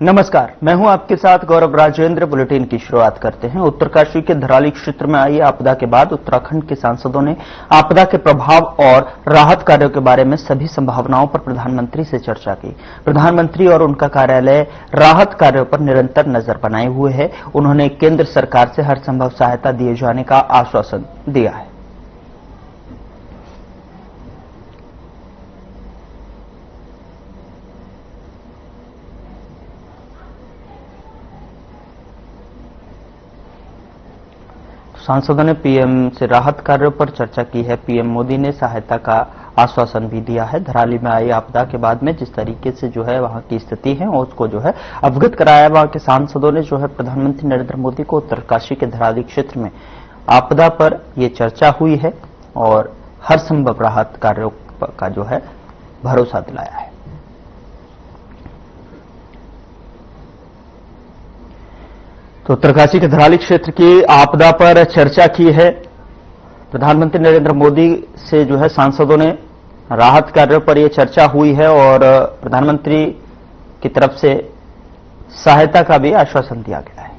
नमस्कार, मैं हूं आपके साथ गौरव राजेंद्र। बुलेटिन की शुरुआत करते हैं। उत्तरकाशी के धराली क्षेत्र में आई आपदा के बाद उत्तराखंड के सांसदों ने आपदा के प्रभाव और राहत कार्यों के बारे में सभी संभावनाओं पर प्रधानमंत्री से चर्चा की। प्रधानमंत्री और उनका कार्यालय राहत कार्यों पर निरंतर नजर बनाए हुए है। उन्होंने केंद्र सरकार से हर संभव सहायता दिए जाने का आश्वासन दिया है। सांसदों ने पीएम से राहत कार्यों पर चर्चा की है। पीएम मोदी ने सहायता का आश्वासन भी दिया है। धराली में आई आपदा के बाद में जिस तरीके से जो है वहां की स्थिति है उसको जो है अवगत कराया। वहां के सांसदों ने जो है प्रधानमंत्री नरेंद्र मोदी को उत्तरकाशी के धराली क्षेत्र में आपदा पर ये चर्चा हुई है और हर संभव राहत कार्यों का जो है भरोसा दिलाया है। तो उत्तरकाशी के धराली क्षेत्र की आपदा पर चर्चा की है। प्रधानमंत्री नरेंद्र मोदी से जो है सांसदों ने राहत कार्यों पर यह चर्चा हुई है और प्रधानमंत्री की तरफ से सहायता का भी आश्वासन दिया गया है।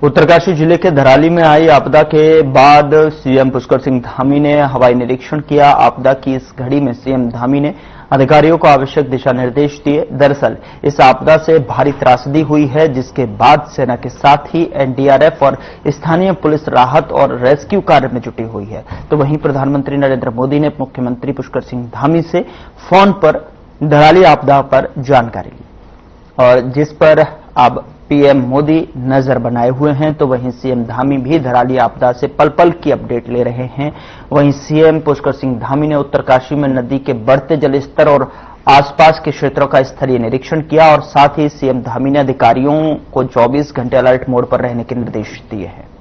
उत्तरकाशी जिले के धराली में आई आपदा के बाद सीएम पुष्कर सिंह धामी ने हवाई निरीक्षण किया। आपदा की इस घड़ी में सीएम धामी ने अधिकारियों को आवश्यक दिशा निर्देश दिए। दरअसल इस आपदा से भारी त्रासदी हुई है, जिसके बाद सेना के साथ ही एनडीआरएफ और स्थानीय पुलिस राहत और रेस्क्यू कार्य में जुटी हुई है। तो वहीं प्रधानमंत्री नरेंद्र मोदी ने मुख्यमंत्री पुष्कर सिंह धामी से फोन पर धराली आपदा पर जानकारी ली और जिस पर अब पीएम मोदी नजर बनाए हुए हैं। तो वहीं सीएम धामी भी धराली आपदा से पल पल की अपडेट ले रहे हैं। वहीं सीएम पुष्कर सिंह धामी ने उत्तरकाशी में नदी के बढ़ते जलस्तर और आसपास के क्षेत्रों का स्थलीय निरीक्षण किया और साथ ही सीएम धामी ने अधिकारियों को 24 घंटे अलर्ट मोड पर रहने के निर्देश दिए हैं।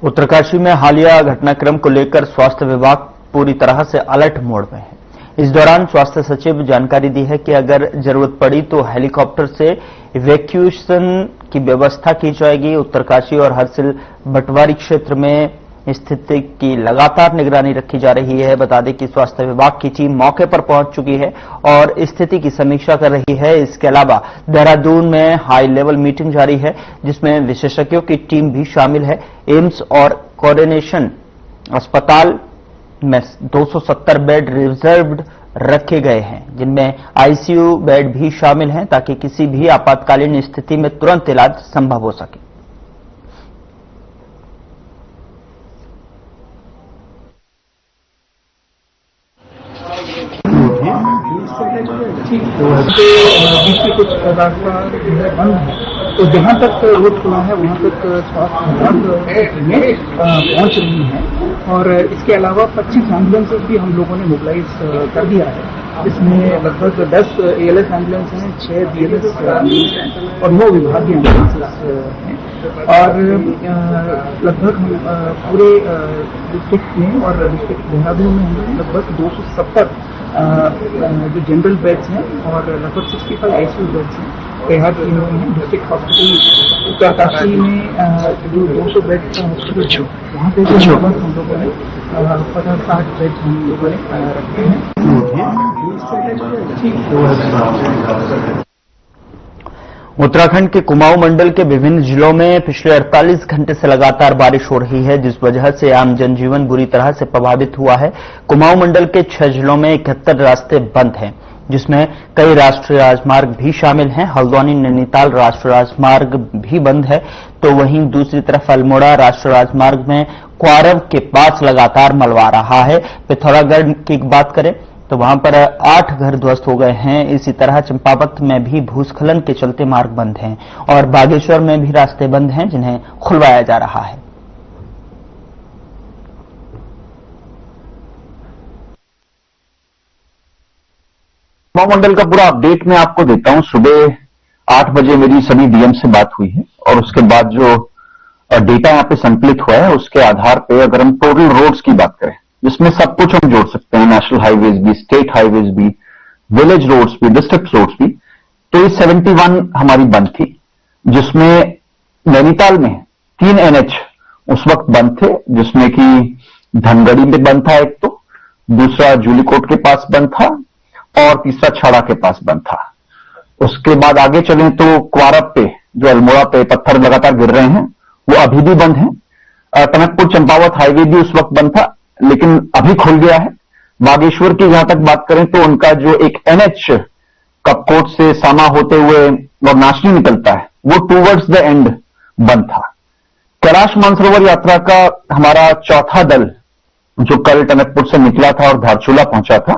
उत्तरकाशी में हालिया घटनाक्रम को लेकर स्वास्थ्य विभाग पूरी तरह से अलर्ट मोड में है। इस दौरान स्वास्थ्य सचिव जानकारी दी है कि अगर जरूरत पड़ी तो हेलीकॉप्टर से इवैक्यूएशन की व्यवस्था की जाएगी। उत्तरकाशी और हरसिल बटवारी क्षेत्र में स्थिति की लगातार निगरानी रखी जा रही है। बता दें कि स्वास्थ्य विभाग की टीम मौके पर पहुंच चुकी है और स्थिति की समीक्षा कर रही है। इसके अलावा देहरादून में हाई लेवल मीटिंग जारी है, जिसमें विशेषज्ञों की टीम भी शामिल है। एम्स और कोऑर्डिनेशन अस्पताल में 270 बेड रिजर्व्ड रखे गए हैं, जिनमें आईसीयू बेड भी शामिल हैं, ताकि किसी भी आपातकालीन स्थिति में तुरंत इलाज संभव हो सके। बीच में कुछ रास्ता बंद है, तो जहां तक रोड खुला है वहां तक स्वास्थ्य विभाग में पहुंच रही है और इसके अलावा 25 एम्बुलेंसेज भी हम लोगों ने मोबिलाइज कर दिया है। इसमें लगभग 10 एएलएस एम्बुलेंस हैं, 6 बीएलएस एम्बुलेंस हैं और 9 विभागीय एम्बुलेंसेज हैं और लगभग हम पूरे डिस्ट्रिक्ट में और डिस्ट्रिक्ट देहरादून में हम लगभग 270 जो जनरल बेड्स हैं और लगभग 65 आईसीयू बेड्स हैं तैयार किए हुए हैं। डिस्ट्रिक्ट हॉस्पिटल उत्तरकाशी में जो 200 बेड का हॉस्पिटल वहाँ पे लगभग हम लोगों ने 50-60 बेड हम लोगों ने रखे हैं। उत्तराखंड के कुमाऊं मंडल के विभिन्न जिलों में पिछले 48 घंटे से लगातार बारिश हो रही है, जिस वजह से आम जनजीवन बुरी तरह से प्रभावित हुआ है। कुमाऊं मंडल के 6 जिलों में 71 रास्ते बंद हैं, जिसमें कई राष्ट्रीय राजमार्ग भी शामिल हैं। हल्द्वानी नैनीताल राष्ट्रीय राजमार्ग भी बंद है। तो वहीं दूसरी तरफ अल्मोड़ा राष्ट्रीय राजमार्ग में क्वारव के पास लगातार मलबा रहा है। पिथौरागढ़ की बात करें तो वहां पर 8 घर ध्वस्त हो गए हैं। इसी तरह चंपावत में भी भूस्खलन के चलते मार्ग बंद हैं और बागेश्वर में भी रास्ते बंद हैं, जिन्हें खुलवाया जा रहा है। कुमाऊं मंडल का पूरा अपडेट मैं आपको देता हूं। सुबह 8 बजे मेरी सभी डीएम से बात हुई है और उसके बाद जो डेटा यहाँ पे संकलित हुआ है, उसके आधार पे अगर हम टोटल रोड्स की बात करें, जिसमें सब कुछ हम जोड़ सकते हैं, नेशनल हाईवेज भी, स्टेट हाईवेज भी, विलेज रोड्स भी, डिस्ट्रिक्ट रोड्स भी, तो ये 71 हमारी बंद थी, जिसमें नैनीताल में 3 NH उस वक्त बंद थे, जिसमें कि धनगढ़ी में बंद था एक, तो दूसरा जूलीकोट के पास बंद था और तीसरा छड़ा के पास बंद था। उसके बाद आगे चलें तो क्वारब पे, जो अल्मोड़ा पे पत्थर लगातार गिर रहे हैं, वो अभी भी बंद है। टनकपुर चंपावत हाईवे भी उस वक्त बंद था, लेकिन अभी खुल गया है। बागेश्वर की जहां तक बात करें तो उनका जो एक NH कपकोट से सामा होते हुए और नाचनी निकलता है, वो टूवर्ड्स द एंड बंद था। कैलाश मानसरोवर यात्रा का हमारा चौथा दल जो कल टनकपुर से निकला था और धारचूला पहुंचा था,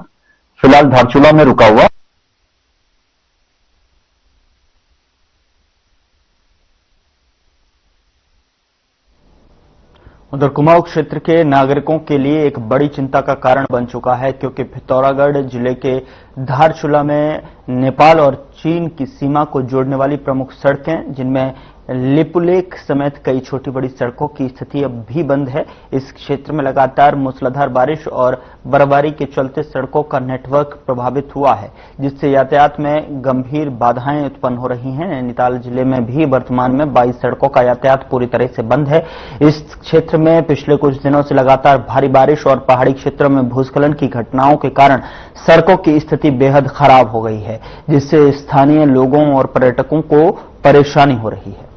फिलहाल धारचूला में रुका हुआ। उधर कुमाऊं क्षेत्र के नागरिकों के लिए एक बड़ी चिंता का कारण बन चुका है, क्योंकि पिथौरागढ़ जिले के धारचूला में नेपाल और चीन की सीमा को जोड़ने वाली प्रमुख सड़कें, जिनमें लिपुलेख समेत कई छोटी बड़ी सड़कों की स्थिति अब भी बंद है। इस क्षेत्र में लगातार मूसलाधार बारिश और बर्फबारी के चलते सड़कों का नेटवर्क प्रभावित हुआ है, जिससे यातायात में गंभीर बाधाएं उत्पन्न हो रही हैं। नैनीताल जिले में भी वर्तमान में 22 सड़कों का यातायात पूरी तरह से बंद है। इस क्षेत्र में पिछले कुछ दिनों से लगातार भारी बारिश और पहाड़ी क्षेत्रों में भूस्खलन की घटनाओं के कारण सड़कों की स्थिति बेहद खराब हो गई है, जिससे स्थानीय लोगों और पर्यटकों को परेशानी हो रही है।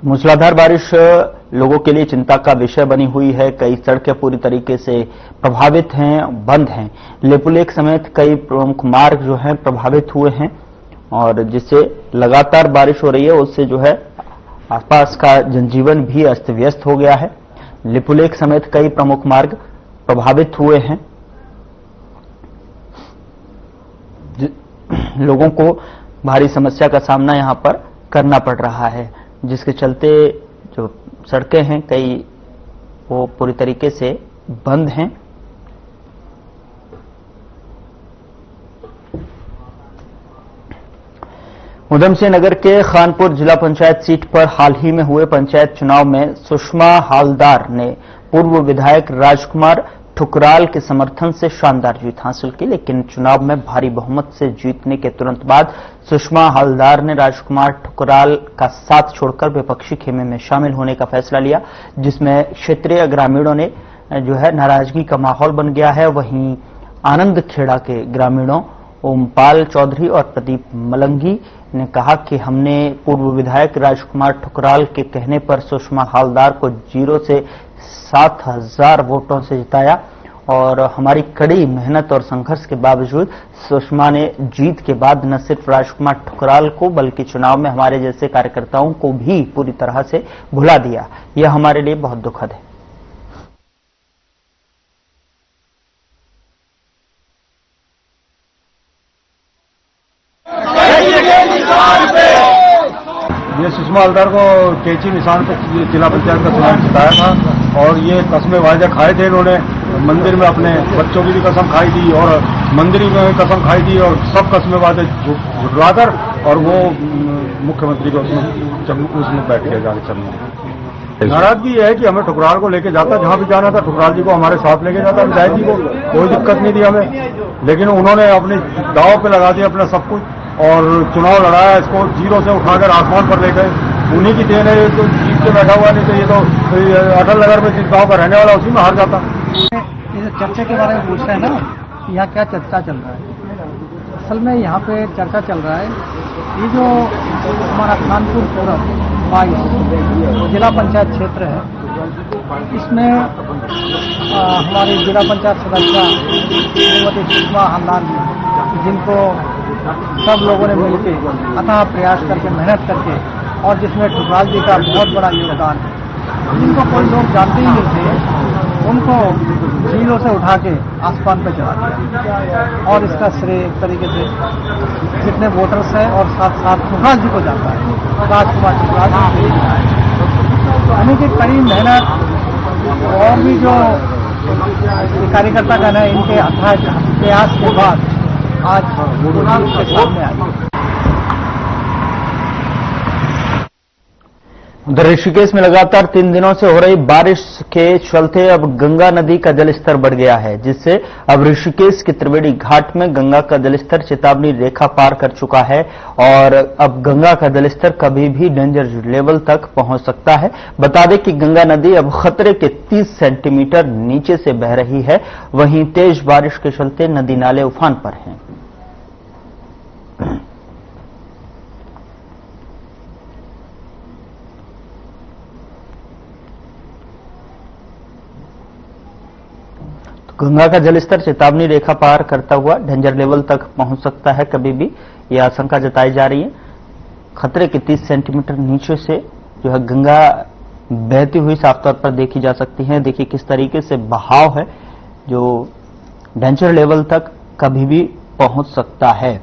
मूसलाधार बारिश लोगों के लिए चिंता का विषय बनी हुई है। कई सड़कें पूरी तरीके से प्रभावित हैं, बंद हैं। लिपुलेख समेत कई प्रमुख मार्ग जो हैं प्रभावित हुए हैं, और जिससे लगातार बारिश हो रही है उससे जो है आसपास का जनजीवन भी अस्त व्यस्त हो गया है। लिपुलेख समेत कई प्रमुख मार्ग प्रभावित हुए हैं। लोगों को भारी समस्या का सामना यहां पर करना पड़ रहा है, जिसके चलते जो सड़कें हैं कई वो पूरी तरीके से बंद हैं। उधमसिंह नगर के खानपुर जिला पंचायत सीट पर हाल ही में हुए पंचायत चुनाव में सुषमा हालदार ने पूर्व विधायक राजकुमार ठुकराल के समर्थन से शानदार जीत हासिल की, लेकिन चुनाव में भारी बहुमत से जीतने के तुरंत बाद सुषमा हालदार ने राजकुमार ठुकराल का साथ छोड़कर विपक्षी खेमे में शामिल होने का फैसला लिया, जिसमें क्षेत्रीय ग्रामीणों ने जो है नाराजगी का माहौल बन गया है। वहीं आनंद खेड़ा के ग्रामीणों ओमपाल चौधरी और प्रदीप मलंगी ने कहा कि हमने पूर्व विधायक राजकुमार ठुकराल के कहने पर सुषमा हालदार को 0 से 7,000 वोटों से जिताया, और हमारी कड़ी मेहनत और संघर्ष के बावजूद सुषमा ने जीत के बाद न सिर्फ राजकुमार ठुकराल को बल्कि चुनाव में हमारे जैसे कार्यकर्ताओं को भी पूरी तरह से भुला दिया। यह हमारे लिए बहुत दुखद है। ये सुषमा हालदार को कैची निशान पे जिला पंचायत का चुनाव जिताया था, और ये कस्में वायदे खाए थे इन्होंने। मंदिर में अपने बच्चों की भी कसम खाई थी और मंदिर में कसम खाई थी, और सब कस्में वायदे झुटलाकर और वो मुख्यमंत्री को उसमें बैठ के जाके चलना। नाराजगी यह है कि हमें ठुकराल को लेके जाता, जहां भी जाना था ठुकराल जी को हमारे साथ लेके जाता, विधायक जी को कोई दिक्कत नहीं थी हमें, लेकिन उन्होंने अपने दाव पे लगा दिया अपना सब कुछ और चुनाव लड़ाया। इसको 0 से उठाकर आसमान पर ले गए। उन्हीं की देन है, तो जीत के बैठा हुआ, नहीं तो ये तो अटल नगर में जिस गाँव का रहने वाला उसी में हार जाता। ये चर्चा के बारे में पूछ रहे हैं ना, यहाँ क्या चर्चा चल रहा है? असल में यहाँ पे चर्चा चल रहा है, ये जो हमारा खानपुर पूरब 22 जिला पंचायत क्षेत्र है, इसमें हमारे जिला पंचायत सदस्य श्रीमती सुषमा हालदार जी, जिनको सब लोगों ने मिलकर अथाह प्रयास करके मेहनत करके, और जिसमें ठुकराल जी का बहुत बड़ा योगदान है, जिनको कोई लोग जानते ही नहीं थे, उनको 0 से उठा के आसमान पर चढ़ा दिया। और इसका श्रेय एक तरीके से जितने वोटर्स हैं और साथ साथ ठुकराल जी को जाता है, राजकुमार ठुकराल जी यानी कि कड़ी मेहनत और भी जो कार्यकर्ता गण है, इनके अथाह प्रयास के बाद आज चुनाव के सामने आई। उधर ऋषिकेश में लगातार 3 दिनों से हो रही बारिश के चलते अब गंगा नदी का जलस्तर बढ़ गया है, जिससे अब ऋषिकेश के त्रिवेणी घाट में गंगा का जलस्तर चेतावनी रेखा पार कर चुका है और अब गंगा का जलस्तर कभी भी डेंजर लेवल तक पहुंच सकता है। बता दें कि गंगा नदी अब खतरे के 30 सेंटीमीटर नीचे से बह रही है। वहीं तेज बारिश के चलते नदी नाले उफान पर हैं। गंगा का जलस्तर चेतावनी रेखा पार करता हुआ डेंजर लेवल तक पहुंच सकता है कभी भी, यह आशंका जताई जा रही है। खतरे के 30 सेंटीमीटर नीचे से जो है गंगा बहती हुई साफ तौर पर देखी जा सकती है। देखिए किस तरीके से बहाव है जो डेंजर लेवल तक कभी भी पहुंच सकता है।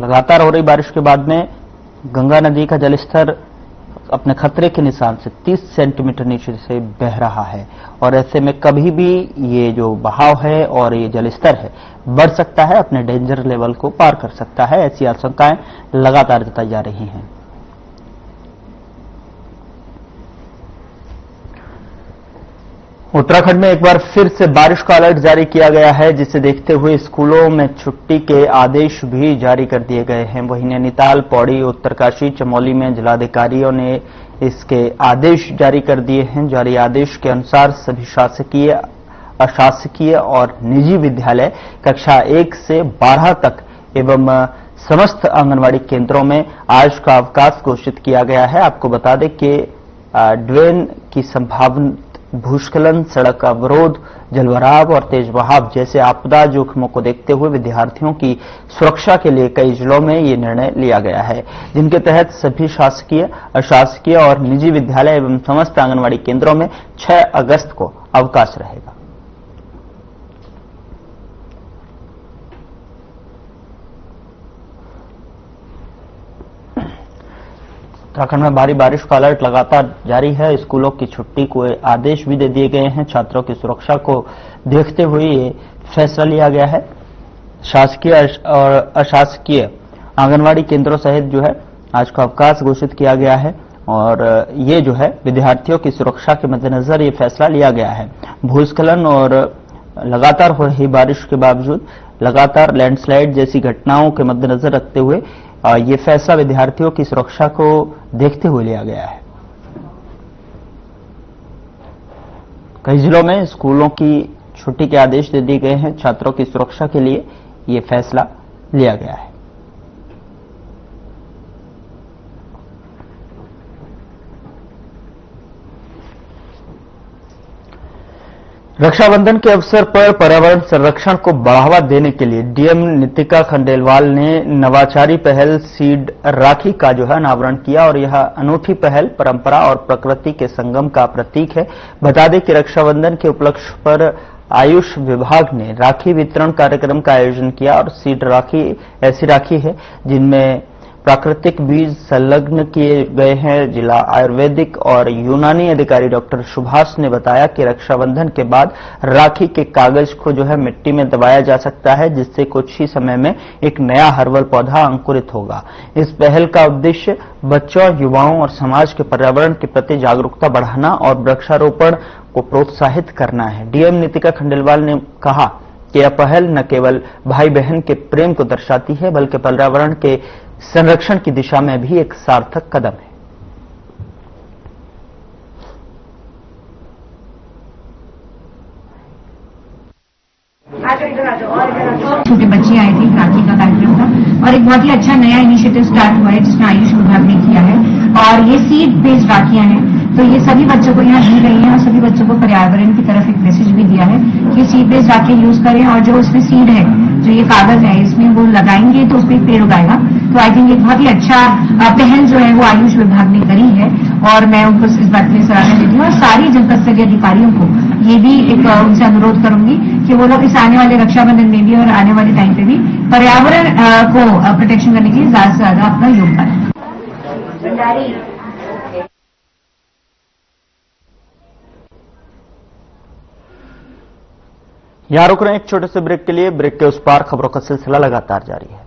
लगातार हो रही बारिश के बाद में गंगा नदी का जलस्तर अपने खतरे के निशान से 30 सेंटीमीटर नीचे से बह रहा है और ऐसे में कभी भी ये जो बहाव है और ये जलस्तर है बढ़ सकता है, अपने डेंजर लेवल को पार कर सकता है। ऐसी आशंकाएं लगातार जताई जा रही हैं। उत्तराखंड में एक बार फिर से बारिश का अलर्ट जारी किया गया है, जिसे देखते हुए स्कूलों में छुट्टी के आदेश भी जारी कर दिए गए हैं। वहीं नैनीताल, पौड़ी, उत्तरकाशी, चमोली में जिलाधिकारियों ने इसके आदेश जारी कर दिए हैं। जारी आदेश के अनुसार सभी शासकीय, अशासकीय और निजी विद्यालय कक्षा 1 से 12 तक एवं समस्त आंगनवाड़ी केंद्रों में आज का अवकाश घोषित किया गया है। आपको बता दें कि ड्रेन की संभावना, भूस्खलन, सड़क अवरोध, जलभराव और तेज बहाव जैसे आपदा जोखिमों को देखते हुए विद्यार्थियों की सुरक्षा के लिए कई जिलों में ये निर्णय लिया गया है, जिनके तहत सभी शासकीय, अशासकीय और निजी विद्यालय एवं समस्त आंगनवाड़ी केंद्रों में 6 अगस्त को अवकाश रहेगा। उत्तराखंड में भारी बारिश का अलर्ट लगातार जारी है। स्कूलों की छुट्टी को आदेश भी दे दिए गए हैं। छात्रों की सुरक्षा को देखते हुए ये फैसला लिया गया है। शासकीय और अशासकीय आंगनवाड़ी केंद्रों सहित जो है आज का अवकाश घोषित किया गया है और ये जो है विद्यार्थियों की सुरक्षा के मद्देनजर ये फैसला लिया गया है। भूस्खलन और लगातार हो रही बारिश के बावजूद लगातार लैंडस्लाइड जैसी घटनाओं के मद्देनजर रखते हुए ये फैसला विद्यार्थियों की सुरक्षा को देखते हुए लिया गया है। कई जिलों में स्कूलों की छुट्टी के आदेश दे दिए गए हैं। छात्रों की सुरक्षा के लिए ये फैसला लिया गया है। रक्षाबंधन के अवसर पर पर्यावरण संरक्षण को बढ़ावा देने के लिए डीएम नितिका खंडेलवाल ने नवाचारी पहल सीड राखी का जो है अनावरण किया और यह अनूठी पहल परंपरा और प्रकृति के संगम का प्रतीक है। बता दें कि रक्षाबंधन के उपलक्ष्य पर आयुष विभाग ने राखी वितरण कार्यक्रम का आयोजन किया और सीड राखी ऐसी राखी है जिनमें प्राकृतिक बीज संलग्न किए गए हैं। जिला आयुर्वेदिक और यूनानी अधिकारी डॉक्टर सुभाष ने बताया कि रक्षाबंधन के बाद राखी के कागज को जो है मिट्टी में दबाया जा सकता है, जिससे कुछ ही समय में एक नया हर्बल पौधा अंकुरित होगा। इस पहल का उद्देश्य बच्चों, युवाओं और समाज के पर्यावरण के प्रति जागरूकता बढ़ाना और वृक्षारोपण को प्रोत्साहित करना है। डीएम नितिका खंडेलवाल ने कहा कि यह पहल न केवल भाई बहन के प्रेम को दर्शाती है, बल्कि पर्यावरण के संरक्षण की दिशा में भी एक सार्थक कदम है। छोटे बच्चे आए थे, राखी का कार्यक्रम था और एक बहुत ही अच्छा नया इनिशिएटिव स्टार्ट हुआ है जिसमें आयुष विभाग ने किया है और ये सीड बेस्ड राखियां हैं। तो ये सभी बच्चों को यहाँ दी गई है और सभी बच्चों को पर्यावरण की तरफ एक मैसेज भी दिया है कि सीड बेस्ड राखियां यूज करें और जो उसमें सीड है, जो ये कागज है, इसमें वो लगाएंगे तो उसमें एक पेड़ उगाएगा। तो आई थिंक एक बहुत ही अच्छा पहल जो है वो आयुष विभाग ने करी है और मैं उनको इस बात के लिए सराहना देती हूँ और सारी जनपद स्तरीय अधिकारियों को ये भी एक उनसे अनुरोध करूंगी कि वो लोग इस आने वाले रक्षाबंधन में भी और आने वाले टाइम पे भी पर्यावरण को प्रोटेक्शन करने के लिए ज्यादा से ज्यादा अपना योगदान। यहां रुक रहे हैं एक छोटे से ब्रेक के लिए। ब्रेक के उस पार खबरों का सिलसिला लगातार जारी है।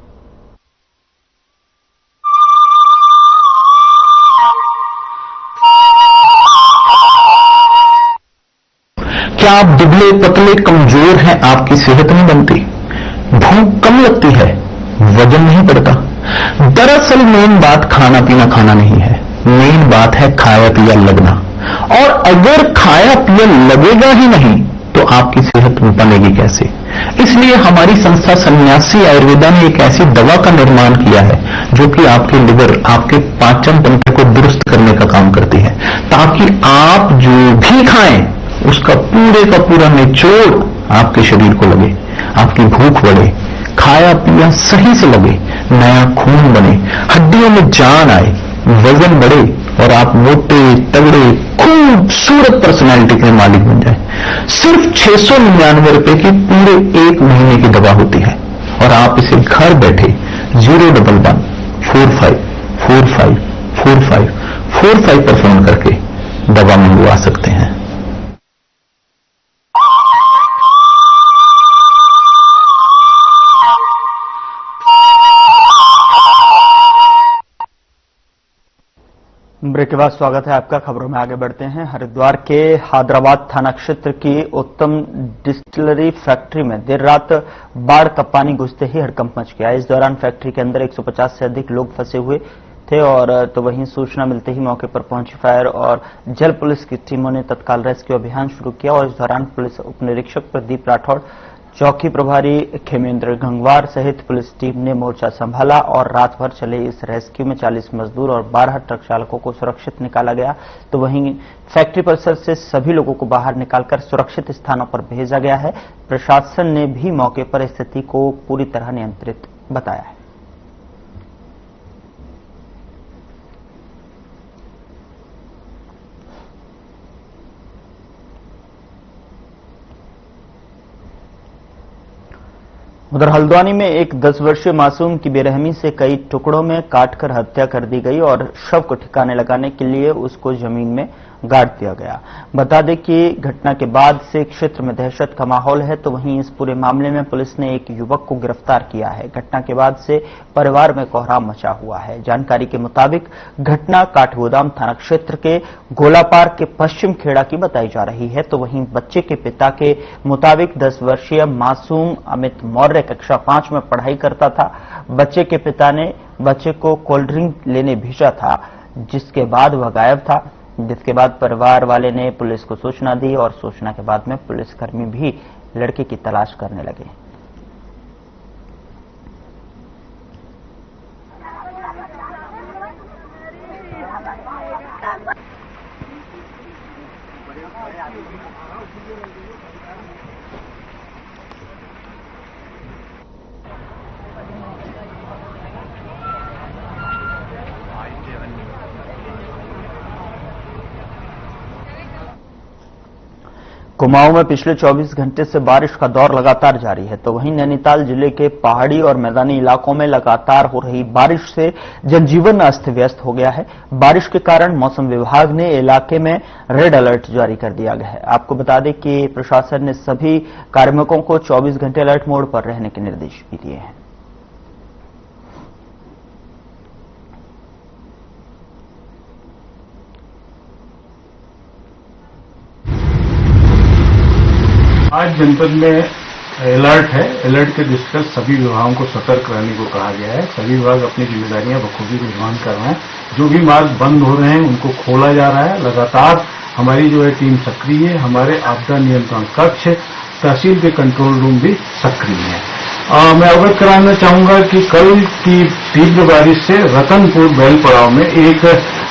क्या आप दुबले पतले कमजोर हैं, आपकी सेहत नहीं बनती, भूख कम लगती है, वजन नहीं बढ़ता। दरअसल मेन बात खाना पीना नहीं है, मेन बात है खाया पिया लगना। और अगर खाया पिया लगेगा ही नहीं तो आपकी सेहत बनेगी कैसे? इसलिए हमारी संस्था सन्यासी आयुर्वेदा ने एक ऐसी दवा का निर्माण किया है जो कि आपके लिवर, आपके पाचन तंत्र को दुरुस्त करने का काम करती है, ताकि आप जो भी खाएं उसका पूरा निचोड़ आपके शरीर को लगे, आपकी भूख बढ़े, खाया पिया सही से लगे, नया खून बने, हड्डियों में जान आए, वजन बढ़े और आप मोटे तगड़े खूबसूरत पर्सनैलिटी के मालिक बन जाए। सिर्फ 699 रुपए की पूरे 1 महीने की दवा होती है और आप इसे घर बैठे 011 45 45 45 45 पर फोन करके दवा मंगवा सकते हैं। ब्रेक के बाद स्वागत है आपका। खबरों में आगे बढ़ते हैं। हरिद्वार के हैदराबाद थाना क्षेत्र की उत्तम डिस्टिलरी फैक्ट्री में देर रात बाढ़ का पानी घुसते ही हड़कंप मच गया। इस दौरान फैक्ट्री के अंदर 150 से अधिक लोग फंसे हुए थे और तो वहीं सूचना मिलते ही मौके पर पहुंची फायर और जल पुलिस की टीमों ने तत्काल रेस्क्यू अभियान शुरू किया और इस दौरान पुलिस उप निरीक्षक प्रदीप राठौड़, चौकी प्रभारी खेमेंद्र गंगवार सहित पुलिस टीम ने मोर्चा संभाला और रात भर चले इस रेस्क्यू में 40 मजदूर और 12 ट्रक चालकों को सुरक्षित निकाला गया। तो वहीं फैक्ट्री परिसर से सभी लोगों को बाहर निकालकर सुरक्षित स्थानों पर भेजा गया है। प्रशासन ने भी मौके पर स्थिति को पूरी तरह नियंत्रित बताया है। उधर हल्द्वानी में एक 10 वर्षीय मासूम की बेरहमी से कई टुकड़ों में काटकर हत्या कर दी गई और शव को ठिकाने लगाने के लिए उसको जमीन में गाड़ दिया गया। बता दें कि घटना के बाद से क्षेत्र में दहशत का माहौल है। तो वहीं इस पूरे मामले में पुलिस ने एक युवक को गिरफ्तार किया है। घटना के बाद से परिवार में कोहराम मचा हुआ है। जानकारी के मुताबिक घटना काठगोदाम थाना क्षेत्र के गोलापार के पश्चिम खेड़ा की बताई जा रही है। तो वहीं बच्चे के पिता के मुताबिक 10 वर्षीय मासूम अमित मौर्य कक्षा 5 में पढ़ाई करता था। बच्चे के पिता ने बच्चे को कोल्ड ड्रिंक लेने भेजा था, जिसके बाद वह गायब था, जिसके बाद परिवार वाले ने पुलिस को सूचना दी और सूचना के बाद में पुलिसकर्मी भी लड़के की तलाश करने लगे। कुमाऊं में पिछले 24 घंटे से बारिश का दौर लगातार जारी है। तो वहीं नैनीताल जिले के पहाड़ी और मैदानी इलाकों में लगातार हो रही बारिश से जनजीवन अस्त व्यस्त हो गया है। बारिश के कारण मौसम विभाग ने इलाके में रेड अलर्ट जारी कर दिया गया है। आपको बता दें कि प्रशासन ने सभी कार्मिकों को 24 घंटे अलर्ट मोड पर रहने के निर्देश भी दिए हैं। आज जनपद में अलर्ट है। अलर्ट के दृष्टिगत सभी विभागों को सतर्क रहने को कहा गया है। सभी विभाग अपनी जिम्मेदारियां बखूबी निर्वहन कर रहे हैं। जो भी मार्ग बंद हो रहे हैं उनको खोला जा रहा है। लगातार हमारी जो है टीम सक्रिय है। हमारे आपदा नियंत्रण कक्ष, तहसील के कंट्रोल रूम भी सक्रिय है। मैं अवगत कराना चाहूंगा कि कल की तीव्र बारिश से रतनपुर बैल पड़ाव में एक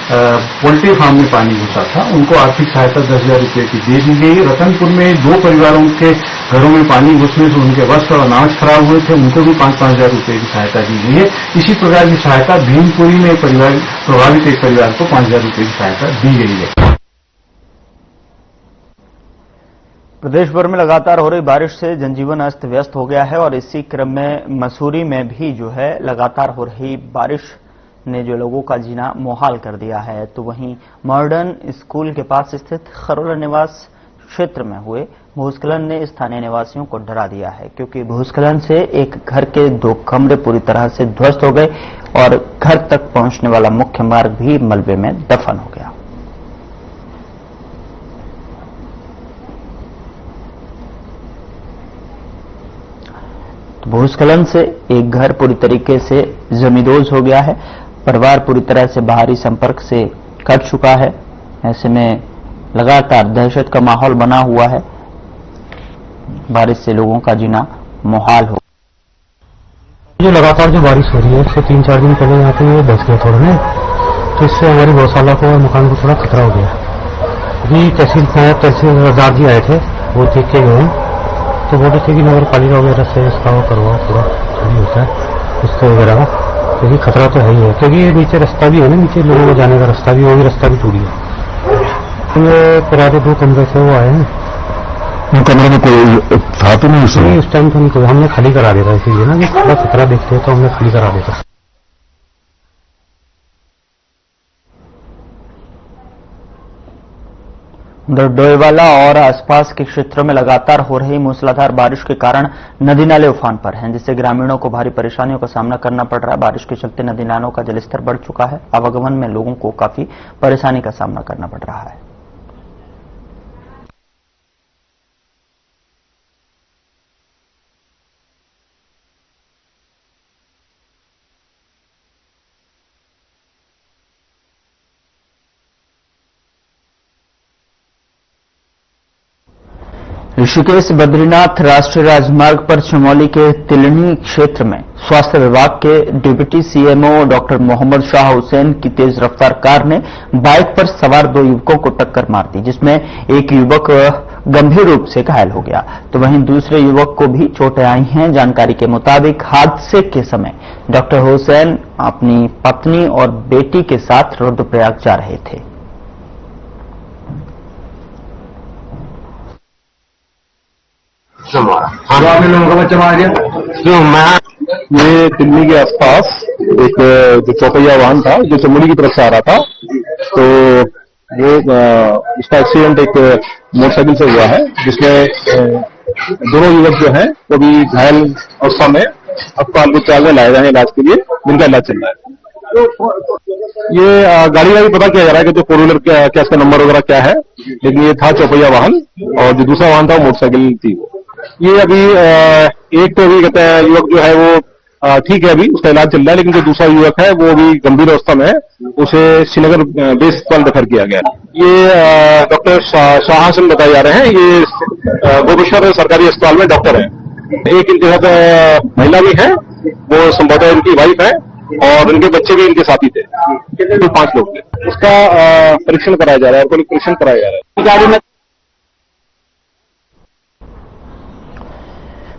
पोल्ट्री फार्म में पानी घुसा था। उनको आर्थिक सहायता 10,000 रुपये की दे दी गई। रतनपुर में 2 परिवारों के घरों में पानी घुसने से उनके वस्त्र और अनाज खराब हुए थे, उनको भी 5-5 हजार रुपये की सहायता दी गई है। इसी प्रकार की सहायता भीमपुरी में प्रभावित एक परिवार को 5,000 रुपये की सहायता दी गई है। प्रदेश भर में लगातार हो रही बारिश से जनजीवन अस्त व्यस्त हो गया है और इसी क्रम में मसूरी में भी जो है लगातार हो रही बारिश ने जो लोगों का जीना मुहाल कर दिया है। तो वहीं मॉडर्न स्कूल के पास स्थित खरोला निवास क्षेत्र में हुए भूस्खलन ने स्थानीय निवासियों को डरा दिया है, क्योंकि भूस्खलन से एक घर के 2 कमरे पूरी तरह से ध्वस्त हो गए और घर तक पहुंचने वाला मुख्य मार्ग भी मलबे में दफन हो गया। तो भूस्खलन से एक घर पूरी तरीके से जमींदोज हो गया है। परिवार पूरी तरह से बाहरी संपर्क से कट चुका है। ऐसे में लगातार दहशत का माहौल बना हुआ है। बारिश से लोगों का जीना मुहाल हो। जो लगातार जो बारिश हो रही है इससे 3-4 दिन पहले यहाँ पे ये बच गया थोड़ा ना, तो इससे हमारी गौशाला को और मकान को थोड़ा खतरा हो गया। अभी तहसीलदार जी आए थे, वो देख के गए, तो बोले थे कि नगर पालिका वगैरह से इसका वो करवाओ, थोड़ा खाली होता है उसको वगैरह का, क्योंकि खतरा तो है ही है, क्योंकि ये नीचे रास्ता भी है ना, नीचे लोगों को जाने का रास्ता भी, वो भी रास्ता भी टूट गया। ये पुराने 2 कमरे से वो आए हैं, उन कमरे में कोई था तो नहीं उस टाइम तो नहीं कोई, हमने खाली करा देता इसीलिए ना, कि थोड़ा खतरा देखते हैं तो हमने खाली करा देता। डोईवाला और आसपास के क्षेत्रों में लगातार हो रही मूसलाधार बारिश के कारण नदी नाले उफान पर हैं, जिससे ग्रामीणों को भारी परेशानियों का सामना करना पड़ रहा है। बारिश के चलते नदी नालों का जलस्तर बढ़ चुका है। आवागमन में लोगों को काफी परेशानी का सामना करना पड़ रहा है। ऋषिकेश बद्रीनाथ राष्ट्रीय राजमार्ग पर चमोली के तिलनी क्षेत्र में स्वास्थ्य विभाग के deputy CMO doctor Mohammad Shah Hussain की तेज रफ्तार कार ने बाइक पर सवार 2 युवकों को टक्कर मार दी, जिसमें एक युवक गंभीर रूप से घायल हो गया, तो वहीं दूसरे युवक को भी चोटें आई हैं। जानकारी के मुताबिक हादसे के समय डॉक्टर हुसैन अपनी पत्नी और बेटी के साथ रुद्रप्रयाग जा रहे थे। आपने लोगों का बच्चा मार दिया क्यों? ये दिल्ली के आसपास एक जो चौपहिया वाहन था जो चमोली की तरफ से आ रहा था, तो वो उसका एक्सीडेंट एक मोटरसाइकिल से हुआ है, जिसमें दोनों युवक जो हैं वो भी घायल अवस्था में अस्पताल में लाए गए हैं इलाज के लिए, जिनका इलाज चल रहा है। ये गाड़ी का भी पता किया जा रहा है कि जो 4 व्हीलर क्या इसका नंबर वगैरह क्या है, लेकिन ये था चौपहिया वाहन और जो दूसरा वाहन था वो मोटरसाइकिल थी। ये अभी एक तो अभी कहते हैं युवक जो है वो ठीक है, अभी उसका इलाज चल रहा है, लेकिन जो दूसरा युवक है वो अभी गंभीर अवस्था में है, उसे श्रीनगर बेस अस्पताल रेफर किया गया है। ये डॉक्टर शाह हुसैन बताए जा रहे हैं, ये गोपेश्वर सरकारी अस्पताल में डॉक्टर है। एक इनके साथ महिला भी है, वो संभवतः इनकी वाइफ है, और उनके बच्चे भी इनके साथी थे। 5 लोग थे। उसका परीक्षण कराया जा रहा है, परीक्षण कराया जा रहा है। गाड़ी में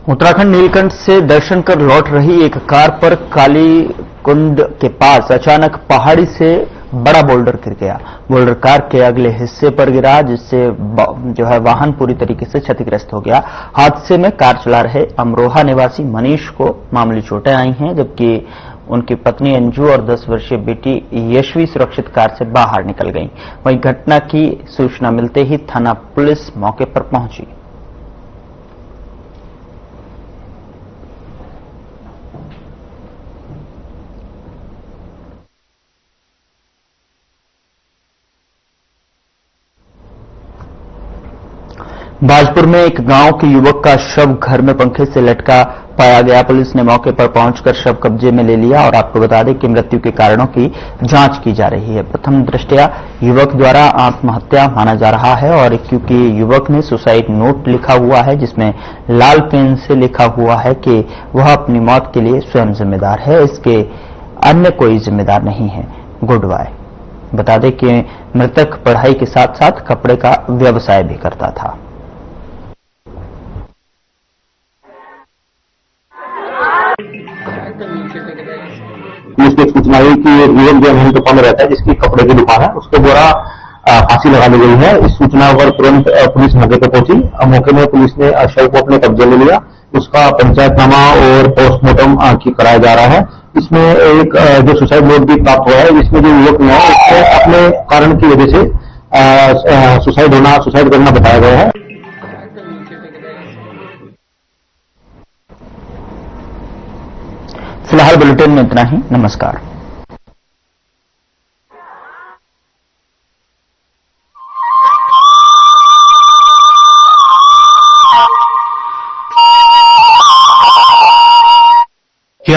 उत्तराखंड नीलकंठ से दर्शन कर लौट रही एक कार पर काली कुंड के पास अचानक पहाड़ी से बड़ा बोल्डर गिर गया। बोल्डर कार के अगले हिस्से पर गिरा, जिससे जो है वाहन पूरी तरीके से क्षतिग्रस्त हो गया। हादसे में कार चला रहे अमरोहा निवासी मनीष को मामूली चोटें आई हैं, जबकि उनकी पत्नी अंजू और 10 वर्षीय बेटी यशवी सुरक्षित कार से बाहर निकल गईं। वहीं घटना की सूचना मिलते ही थाना पुलिस मौके पर पहुंची। बाजपुर में एक गांव के युवक का शव घर में पंखे से लटका पाया गया। पुलिस ने मौके पर पहुंचकर शव कब्जे में ले लिया और आपको बता दें कि मृत्यु के कारणों की जांच की जा रही है। प्रथम दृष्टया युवक द्वारा आत्महत्या माना जा रहा है, और क्योंकि युवक ने सुसाइड नोट लिखा हुआ है जिसमें लाल पेन से लिखा हुआ है कि वह अपनी मौत के लिए स्वयं जिम्मेदार है, इसके अन्य कोई जिम्मेदार नहीं है। Goodbye. बता दें कि मृतक पढ़ाई के साथ साथ कपड़े का व्यवसाय भी करता था। पुलिस को सूचना हुई कि एक युवक जो हिंदुस्तान में रहता है, जिसकी कपड़े की दुकान है, उसको द्वारा फांसी लगा दी गई है। इस सूचना पर तुरंत पुलिस मौके पर पहुंची। मौके में पुलिस ने शव को अपने कब्जे में लिया। उसका पंचायतनामा और पोस्टमार्टम कराया जा रहा है। इसमें एक जो सुसाइड नोट भी प्राप्त हुआ है, जिसमें जो युवक ने उसको अपने कारण की वजह से सुसाइड करना बताया गया है। फिलहाल बुलेटिन में इतना ही। नमस्कार।